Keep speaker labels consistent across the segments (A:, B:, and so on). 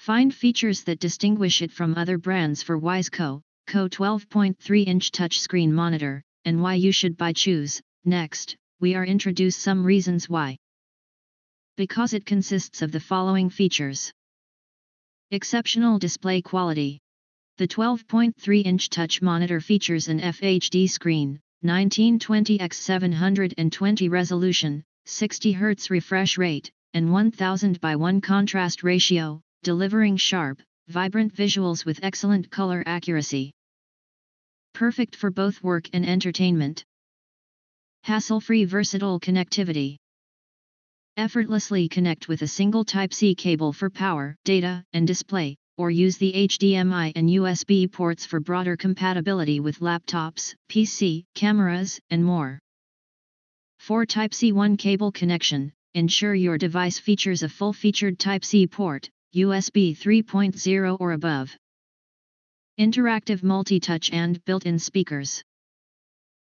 A: Find features that distinguish it from other brands for Wisecoco 12.3-inch touchscreen monitor, and why you should choose. Next, we are introduce some reasons why. Because it consists of the following features. Exceptional display quality. The 12.3-inch touch monitor features an FHD screen, 1920x720 resolution, 60 Hz refresh rate, and 1000:1 contrast ratio, delivering sharp, vibrant visuals with excellent color accuracy. Perfect for both work and entertainment. Hassle-free versatile connectivity. Effortlessly connect with a single Type-C cable for power, data, and display, or use the HDMI and USB ports for broader compatibility with laptops, PC, cameras, and more. For Type-C 1 cable connection, ensure your device features a full-featured Type-C port, USB 3.0 or above. Interactive multi-touch and built-in speakers.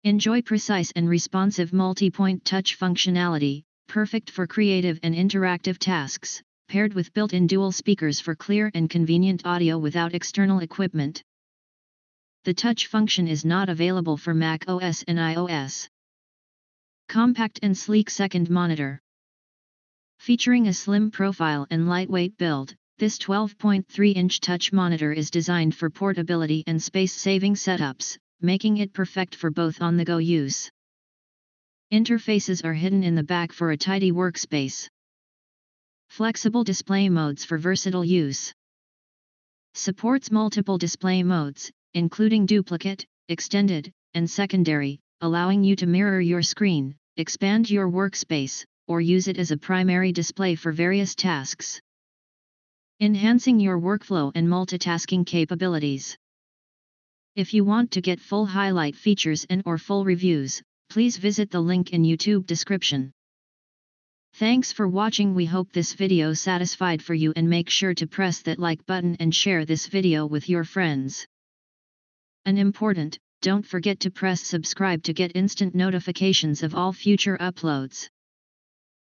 A: Enjoy precise and responsive multi-point touch functionality, perfect for creative and interactive tasks, paired with built-in dual speakers for clear and convenient audio without external equipment. The touch function is not available for Mac OS and iOS. Compact and sleek second monitor. Featuring a slim profile and lightweight build, this 12.3-inch touch monitor is designed for portability and space-saving setups, making it perfect for both on-the-go use. Interfaces are hidden in the back for a tidy workspace. Flexible display modes for versatile use. Supports multiple display modes, including duplicate, extended, and secondary, allowing you to mirror your screen, expand your workspace, or use it as a primary display for various tasks. Enhancing your workflow and multitasking capabilities. If you want to get full highlight features and/or full reviews, please visit the link in YouTube description. Thanks for watching. We hope this video satisfied for you, and make sure to press that like button and share this video with your friends. And important, don't forget to press subscribe to get instant notifications of all future uploads.